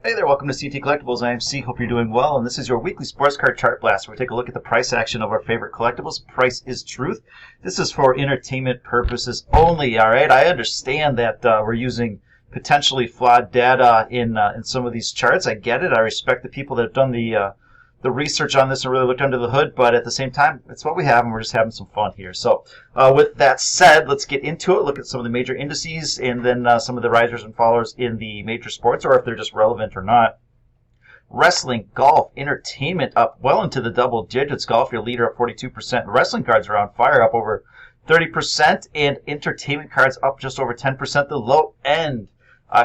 Hey there, welcome to CT Collectibles. I am C. Hope you're doing well, and this is your weekly sports card chart blast where we take a look at the price action of our favorite collectibles. Price is truth. This is for entertainment purposes only, all right? I understand that we're using potentially flawed data in some of these charts. I get it. I respect the people that have done the research on this and really looked under the hood, but at the same time, it's what we have, and we're just having some fun here. So with that said, let's get into it, look at some of the major indices, and then some of the risers and fallers in the major sports, or if they're just relevant or not. Wrestling, golf, entertainment up well into the double digits. Golf, your leader, up 42%. Wrestling cards are on fire, up over 30%, and entertainment cards up just over 10%. The low end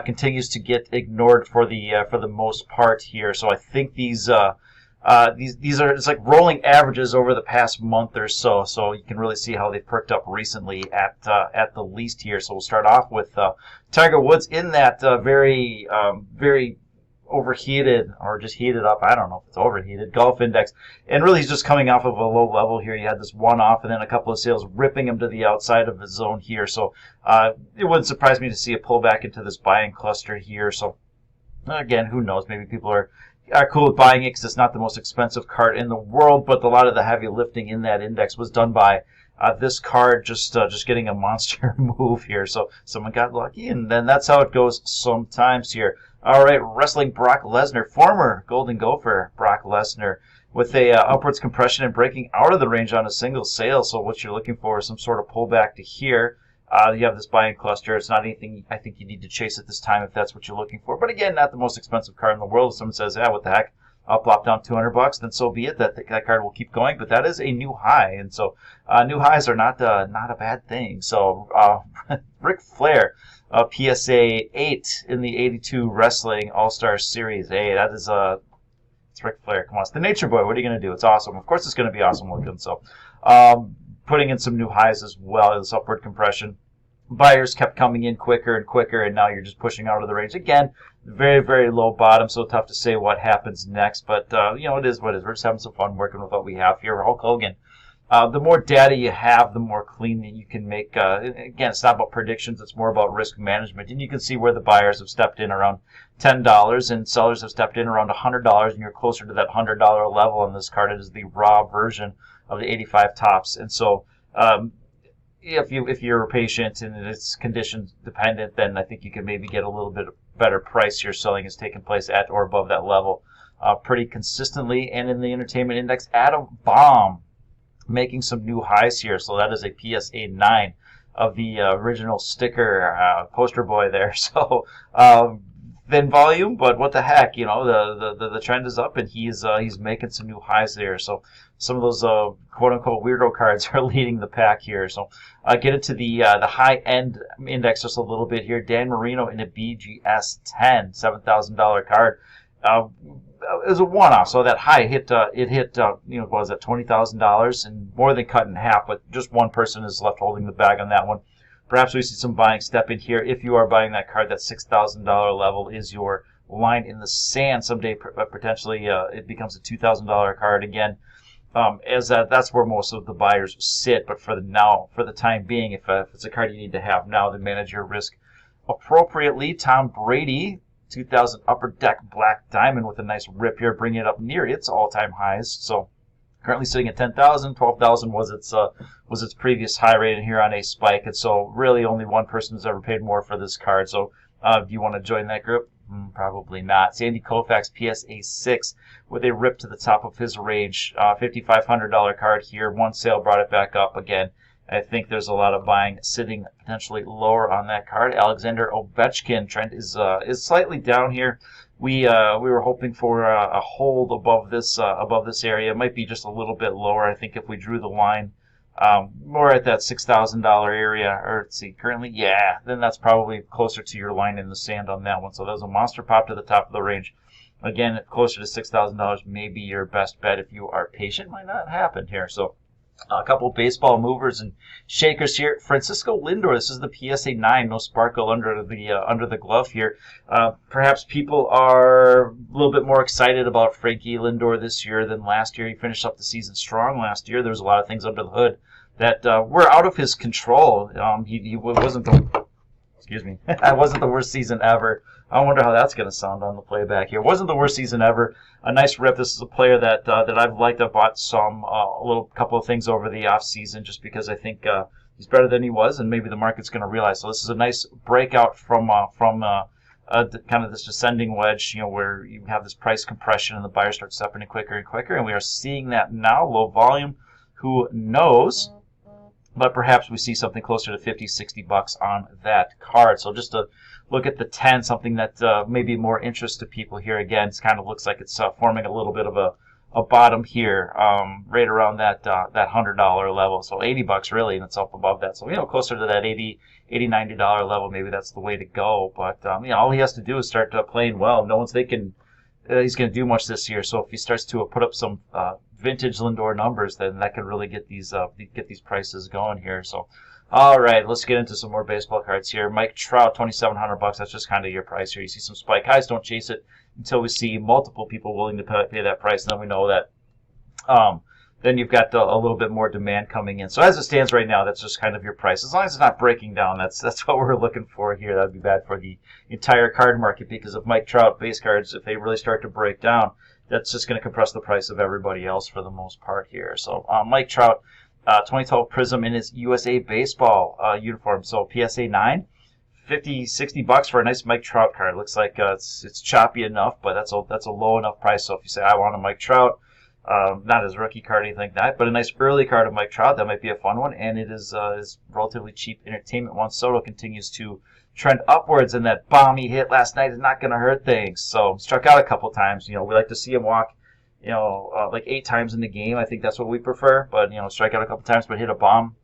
continues to get ignored for the most part here. So I think these are, it's like rolling averages over the past month or so. So you can really see how they've perked up recently at the least here. So we'll start off with Tiger Woods in that very overheated, or just heated up, I don't know if it's overheated, golf index. And really he's just coming off of a low level here. You had this one off and then a couple of sales ripping him to the outside of the zone here. So it wouldn't surprise me to see a pullback into this buying cluster here. So again, who knows, maybe people are cool with buying it because it's not the most expensive card in the world, but a lot of the heavy lifting in that index was done by this card just getting a monster move here. So someone got lucky, and then that's how it goes sometimes here. All right, wrestling, Brock Lesnar, former Golden Gopher Brock Lesnar, with a upwards compression and breaking out of the range on a single sale. So what you're looking for is some sort of pullback to here. You have this buying cluster. It's not anything I think you need to chase at this time if that's what you're looking for. But again, not the most expensive card in the world. If someone says, yeah, what the heck, I'll plop down $200, then so be it. That card will keep going. But that is a new high, and so new highs are not a bad thing. So Ric Flair, PSA 8 in the 82 Wrestling All-Star Series. Hey, that is it's Ric Flair. Come on, it's the Nature Boy. What are you going to do? It's awesome. Of course, it's going to be awesome looking. So putting in some new highs as well, this upward compression. Buyers kept coming in quicker and quicker, and now you're just pushing out of the range. Again, very, very low bottom, so tough to say what happens next. But, it is what it is. We're just having some fun working with what we have here. Hulk Hogan. The more data you have, the more clean that you can make. Again, it's not about predictions. It's more about risk management. And you can see where the buyers have stepped in around $10 and sellers have stepped in around $100, and you're closer to that $100 level on this card. It is the raw version of the 85 tops. And so if you're patient and it's condition dependent, then I think you can maybe get a little bit better price here. Selling is taking place at or above that level pretty consistently. And in the entertainment index, Adam Bomb making some new highs here. So that is a PSA 9 of the original sticker poster boy there. So thin volume, but what the heck, the trend is up, and he's making some new highs there. So some of those quote unquote weirdo cards are leading the pack here. So get into the high end index just a little bit here. Dan Marino in a BGS 10 $7,000 card. It was a one-off, so that high hit. It hit what was that, $20,000, and more than cut in half. But just one person is left holding the bag on that one. Perhaps we see some buying step in here. If you are buying that card, that $6,000 level is your line in the sand. Someday, potentially, it becomes a $2,000 card again. As that's where most of the buyers sit. But for the time being, if it's a card you need to have now, then manage your risk appropriately. Tom Brady, 2000 Upper Deck Black Diamond with a nice rip here, bringing it up near its all-time highs. So currently sitting at 10,000, 12,000 was its previous high rate here on a spike, and so really only one person has ever paid more for this card. So do you want to join that group? Probably not. Sandy Koufax, PSA 6 with a rip to the top of his range. $5,500 card here. One sale brought it back up again. I think there's a lot of buying sitting potentially lower on that card. Alexander Ovechkin, trend is slightly down here. We were hoping for a hold above this area. It might be just a little bit lower. I think if we drew the line more at that $6,000 area, or let's see, currently, yeah, then that's probably closer to your line in the sand on that one. So there's a monster pop to the top of the range. Again, closer to $6,000 may be your best bet if you are patient. Might not happen here. So a couple baseball movers and shakers here. Francisco Lindor, this is the PSA 9, no sparkle under the glove here. Perhaps people are a little bit more excited about Frankie Lindor this year than last year. He finished up the season strong last year. There was a lot of things under the hood that were out of his control. He wasn't the Excuse me. That wasn't the worst season ever I wonder how that's going to sound on the playback here. Wasn't the worst season ever. A nice rip. This is a player that I've liked. I've bought some a little couple of things over the off season just because I think he's better than he was, and maybe the market's going to realize. So this is a nice breakout from kind of this descending wedge, where you have this price compression and the buyer starts stepping in quicker and quicker, and we are seeing that now. Low volume. Who knows? But perhaps we see something closer to 50, 60 bucks on that card. So just to look at the 10, something that may be more interest to people here. Again, it kind of looks like it's forming a little bit of a bottom here, right around that $100 level. So 80 bucks really, and it's up above that. So, closer to that $80, $90 level, maybe that's the way to go. But, all he has to do is start playing well. No one's thinking he's going to do much this year. So if he starts to put up some vintage Lindor numbers, then that could really get these prices going here. So, all right, let's get into some more baseball cards here. Mike Trout, $2,700. That's just kind of your price here. You see some spike highs, don't chase it until we see multiple people willing to pay that price. And then we know that. Then you've got a little bit more demand coming in. So as it stands right now, that's just kind of your price. As long as it's not breaking down, that's what we're looking for here. That would be bad for the entire card market, because if Mike Trout base cards, if they really start to break down, that's just going to compress the price of everybody else for the most part here. So Mike Trout, 2012 Prism in his USA Baseball uniform. So PSA 9, 50, 60 bucks for a nice Mike Trout card. Looks like it's choppy enough, but that's a low enough price. So if you say I want a Mike Trout, not his rookie card or anything like that, but a nice early card of Mike Trout, that might be a fun one. And it is relatively cheap entertainment. Juan Soto continues to trend upwards, and that bomb he hit last night is not going to hurt things. So struck out a couple times. We like to see him walk, like 8 times in the game. I think that's what we prefer. But strike out a couple times, but hit a bomb.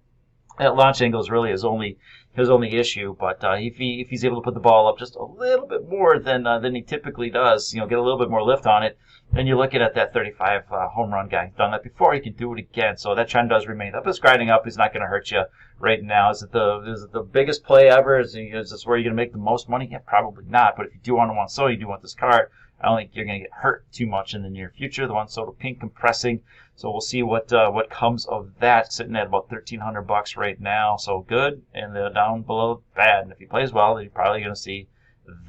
That launch angle is really his only issue. But if he's able to put the ball up just a little bit more than he typically does, get a little bit more lift on it, then you're looking at that 35 home run guy. He's done that before. He can do it again. So that trend does remain up. It's grinding up. He's not going to hurt you right now. Is it the biggest play ever? Is this where you're going to make the most money? Yeah, probably not. But if you do want Juan Soto, you do want this card, I don't think you're going to get hurt too much in the near future. The Juan Soto pink compressing. So we'll see what comes of that. Sitting at about $1,300 right now. So good. And down below bad. And if he plays well, then you're probably going to see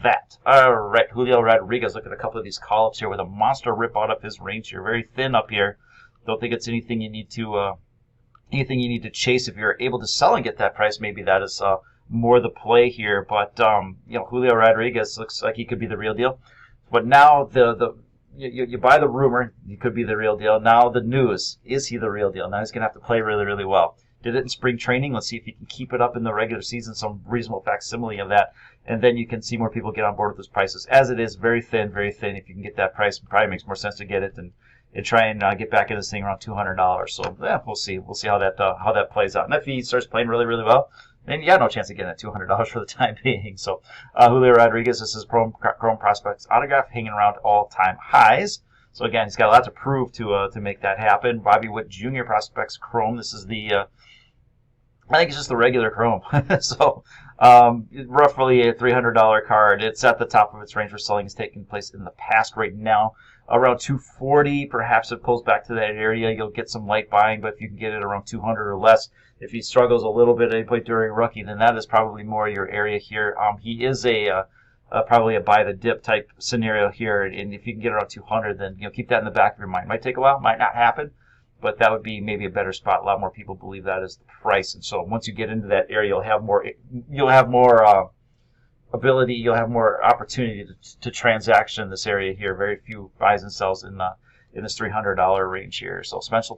that. All right, Julio Rodriguez. Look at a couple of these call-ups here with a monster rip out of his range here. Very thin up here. Don't think it's anything you need to chase. If you're able to sell and get that price, maybe that is more the play here. But Julio Rodriguez looks like he could be the real deal. But now you buy the rumor, he could be the real deal. Now the news, is he the real deal? Now he's going to have to play really, really well. Did it in spring training. Let's see if he can keep it up in the regular season, some reasonable facsimile of that. And then you can see more people get on board with those prices. As it is, very thin, very thin. If you can get that price, it probably makes more sense to get it and try and get back in this thing around $200. So yeah, we'll see. We'll see how that plays out. And if he starts playing really, really well, then you got no chance of getting that $200 for the time being. So Julio Rodriguez, this is Chrome Prospects autograph, hanging around all-time highs. So again, he's got a lot to prove to make that happen. Bobby Witt Jr. Prospects Chrome. This is I think it's just the regular Chrome. So roughly a $300 card. It's at the top of its range for selling. Is taking place in the past right now. Around 240, perhaps it pulls back to that area. You'll get some light buying, but if you can get it around 200 or less, if he struggles a little bit at any point during rookie, then that is probably more your area here. He is probably a buy the dip type scenario here, and if you can get around 200, then keep that in the back of your mind. Might take a while, might not happen, but that would be maybe a better spot. A lot more people believe that is the price, and so once you get into that area, you'll have more ability, you'll have more opportunity to transaction in this area here. Very few buys and sells in this $300 range here. So Spencer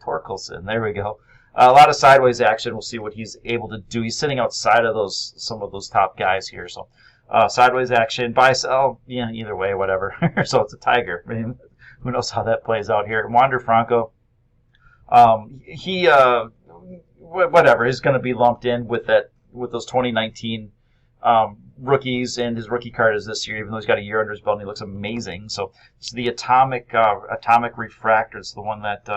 Torkelson, there we go. A lot of sideways action. We'll see what he's able to do. He's sitting outside of some of those top guys here. So sideways action, buy, sell, either way, whatever. So it's a tiger. I mean, who knows how that plays out here. Wander Franco, whatever, he's going to be lumped in with those 2019 rookies, and his rookie card is this year, even though he's got a year under his belt and he looks amazing. So it's the atomic refractor. It's the one that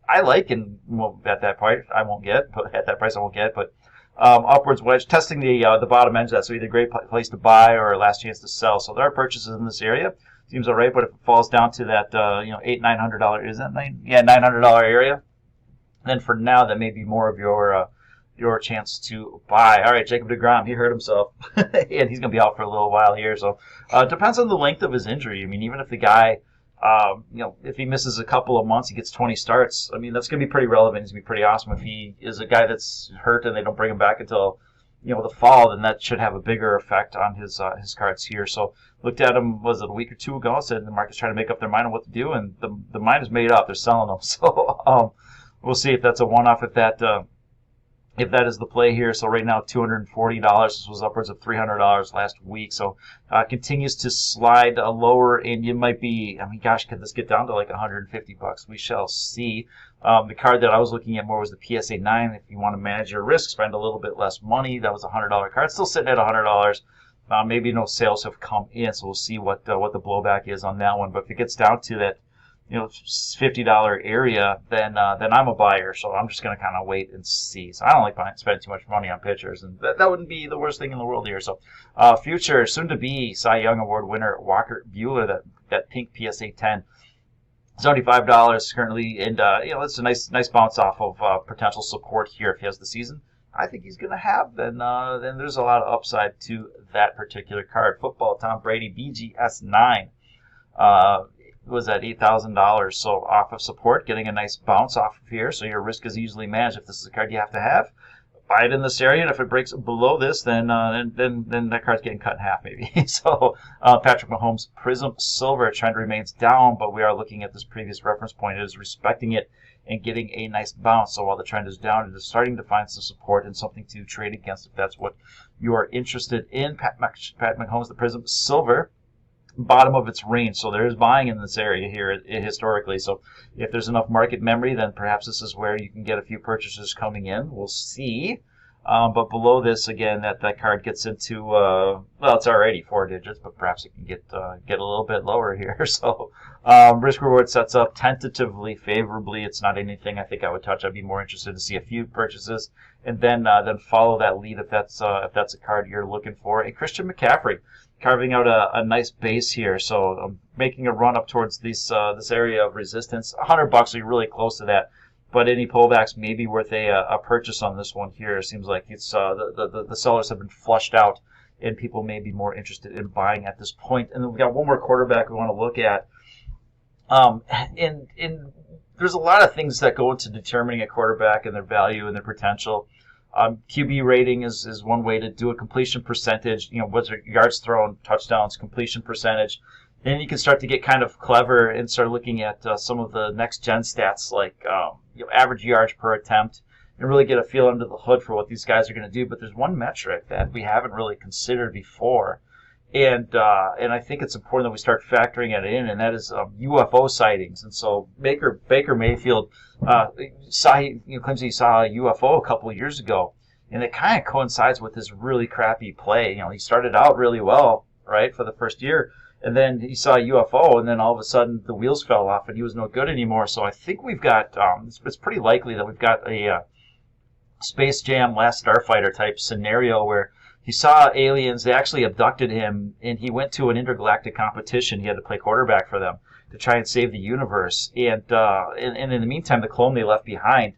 I like, and at that price I won't get, but upwards wedge, testing the bottom edge of that, so either a great place to buy or a last chance to sell. So there are purchases in this area. Seems all right, but if it falls down to that $900, is that $900 area, then for now that may be more of your your chance to buy. All right, Jacob deGrom, he hurt himself, and he's going to be out for a little while here. So it depends on the length of his injury. I mean, even if the guy, if he misses a couple of months, he gets 20 starts. I mean, that's going to be pretty relevant. He's going to be pretty awesome. If he is a guy that's hurt and they don't bring him back until the fall, then that should have a bigger effect on his cards here. So looked at him, was it a week or two ago? Said the market's trying to make up their mind on what to do, and the mind is made up. They're selling them. So we'll see if that's a one-off. If that is the play here. So right now, $240. This was upwards of $300 last week. So continues to slide lower, and you might be, I mean, gosh, could this get down to like $150? We shall see. The card that I was looking at more was the PSA 9. If you want to manage your risk, spend a little bit less money. That was a $100 card. Still sitting at $100. Maybe no sales have come in, so we'll see what the blowback is on that one. But if it gets down to that $50 area, then I'm a buyer. So I'm just going to kind of wait and see. So I don't like spending too much money on pitchers, and that wouldn't be the worst thing in the world here. So future soon-to-be Cy Young Award winner Walker Buehler, that pink PSA 10, $75 currently, and it's a nice bounce off of potential support here if he has the season I think he's going to have. Then there's a lot of upside to that particular card. Football, Tom Brady, BGS 9. Was at $8,000, so off of support, getting a nice bounce off of here. So your risk is easily managed. If this is a card you have to have, buy it in this area, and if it breaks below this, then that card's getting cut in half maybe. So Patrick Mahomes, Prism Silver, trend remains down, but we are looking at this previous reference point. It is respecting it and getting a nice bounce. So while the trend is down, it is starting to find some support and something to trade against if that's what you are interested in. Pat Mahomes, the Prism Silver, bottom of its range, so there is buying in this area here historically. So if there's enough market memory, then perhaps this is where you can get a few purchases coming in. We'll see. But below this, again, that card gets into well, it's already 4 digits, but perhaps it can get a little bit lower here. So risk reward sets up tentatively favorably. It's not anything I think I would touch. I'd be more interested to see a few purchases and then follow that lead if that's a card you're looking for. And Christian McCaffrey, carving out a nice base here, so I'm making a run up towards this area of resistance. $100, so you're really close to that. But any pullbacks may be worth a purchase on this one here. It seems like it's the sellers have been flushed out, and people may be more interested in buying at this point. And then we got one more quarterback we want to look at. And there's a lot of things that go into determining a quarterback and their value and their potential. QB rating is one way to do a completion percentage. What's your yards thrown, touchdowns, completion percentage. Then you can start to get kind of clever and start looking at some of the next-gen stats like average yards per attempt and really get a feel under the hood for what these guys are going to do. But there's one metric that we haven't really considered before, and I think it's important that we start factoring it in, and that is UFO sightings. And so Baker Mayfield claims he saw a UFO a couple of years ago, and it kind of coincides with his really crappy play. He started out really well, right, for the first year, and then he saw a UFO, and then all of a sudden the wheels fell off, and he was no good anymore. So I think we've got it's pretty likely that we've got a Space Jam Last Starfighter type scenario where he saw aliens, they actually abducted him, and he went to an intergalactic competition. He had to play quarterback for them to try and save the universe. And in the meantime, the clone they left behind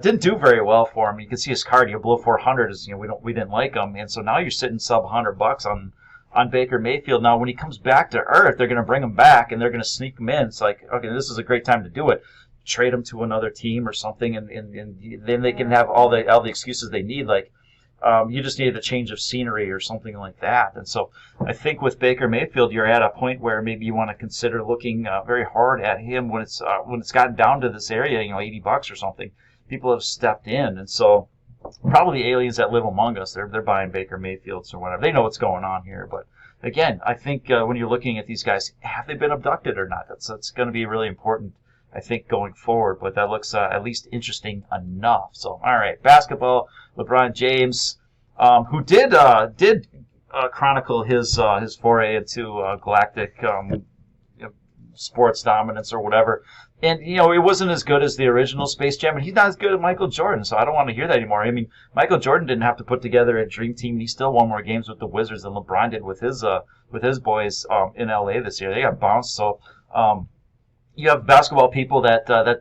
didn't do very well for him. You can see his card, below 400 is, we didn't like him. And so now you're sitting sub $100 on Baker Mayfield. Now, when he comes back to Earth, they're going to bring him back, and they're going to sneak him in. It's like, okay, this is a great time to do it. Trade him to another team or something, and then they can have all the excuses they need, like, you just needed a change of scenery or something like that. And so I think with Baker Mayfield, you're at a point where maybe you want to consider looking very hard at him when it's gotten down to this area, $80 or something. People have stepped in, and so probably the aliens that live among us, they're buying Baker Mayfields or whatever. They know what's going on here. But again, I think when you're looking at these guys, have they been abducted or not? That's going to be really important, I think, going forward. But that looks at least interesting enough. So, all right, basketball. LeBron James, who did chronicle his foray into galactic sports dominance or whatever. And, it wasn't as good as the original Space Jam, and he's not as good as Michael Jordan, so I don't want to hear that anymore. I mean, Michael Jordan didn't have to put together a dream team, and he still won more games with the Wizards than LeBron did with his boys in LA this year. They got bounced, so you have basketball people that a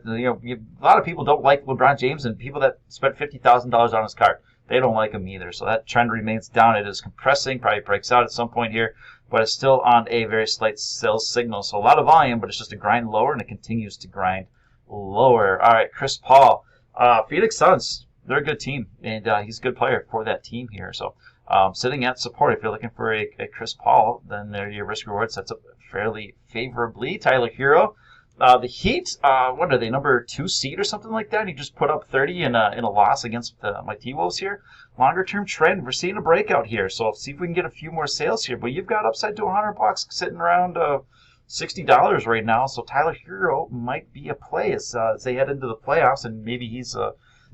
lot of people don't like LeBron James, and people that spent $50,000 on his card, they don't like him either. So that trend remains down. It is compressing, probably breaks out at some point here, but it's still on a very slight sales signal. So a lot of volume, but it's just a grind lower, and it continues to grind lower. All right, Chris Paul, Phoenix Suns. They're a good team, and he's a good player for that team here. So sitting at support, if you're looking for a Chris Paul, then your risk reward sets up fairly favorably. Tyler Hero. The Heat, what are they, number 2 seed or something like that? He just put up 30 in a loss against my T-Wolves here. Longer term trend, we're seeing a breakout here. So see if we can get a few more sales here. But you've got upside to $100 sitting around $60 right now. So Tyler Hero might be a play as they head into the playoffs, and maybe he's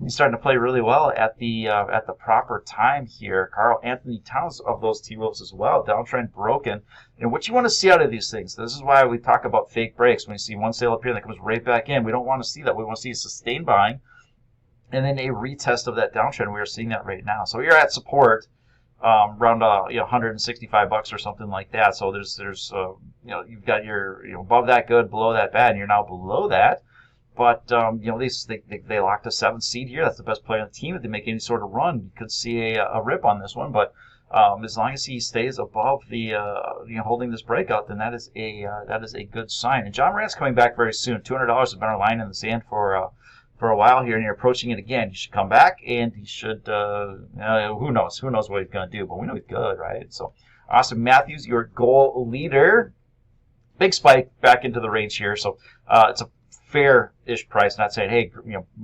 starting to play really well at the proper time here. Karl Anthony Towns of those T-Wolves as well. Downtrend broken. And what you want to see out of these things, this is why we talk about fake breaks. When you see one sale up here and that comes right back in, we don't want to see that. We want to see sustained buying and then a retest of that downtrend. We are seeing that right now. So you're at support around $165 or something like that. So there's you've got your above that good, below that bad, and you're now below that. But they locked a 7th seed here. That's the best player on the team. If they make any sort of run, you could see a rip on this one. But as long as he stays above the holding this breakout, then that is a good sign. And John Morant's coming back very soon. $200 has been our line in the sand for a while here, and you're approaching it again. He should come back, and he should. Who knows what he's going to do? But we know he's good, right? So Austin Matthews, your goal leader, big spike back into the range here. So it's a fair-ish price. Not saying, hey,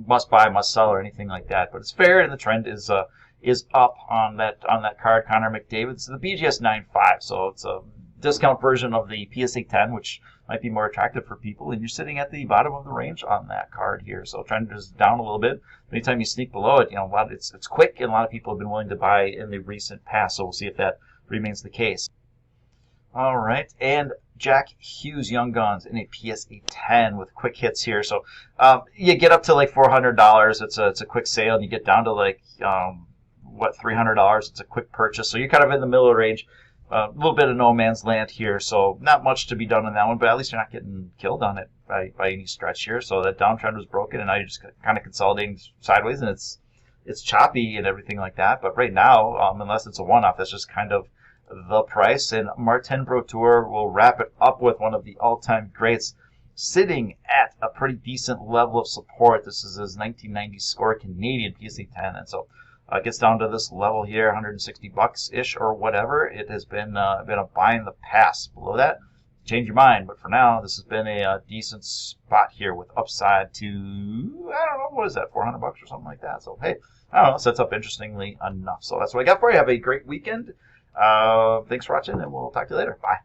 must buy, must sell, or anything like that. But it's fair, and the trend is up on that card. Connor McDavid, the BGS 9.5, so it's a discount version of the PSA 10, which might be more attractive for people. And you're sitting at the bottom of the range on that card here, so trend is down a little bit. Anytime you sneak below it, it's quick, and a lot of people have been willing to buy in the recent past. So we'll see if that remains the case. All right, and Jack Hughes Young Guns in a PSA 10 with quick hits here. So you get up to like $400. It's a quick sale, and you get down to like $300. It's a quick purchase. So you're kind of in the middle of the range. A little bit of no man's land here, so not much to be done on that one, but at least you're not getting killed on it by any stretch here. So that downtrend was broken, and now you're just kind of consolidating sideways, and it's choppy and everything like that. But right now, unless it's a one-off, that's just kind of the price. And Martin Brodeur will wrap it up with one of the all-time greats, sitting at a pretty decent level of support. This is his 1990 score Canadian PSA 10, and so gets down to this level here, $160-ish or whatever. It has been a buy in the past. Below that, change your mind. But for now, this has been a decent spot here with upside to, I don't know, what is that, $400 or something like that. So hey, I don't know, sets up interestingly enough. So that's what I got for you. Have a great weekend. Thanks for watching, and we'll talk to you later. Bye.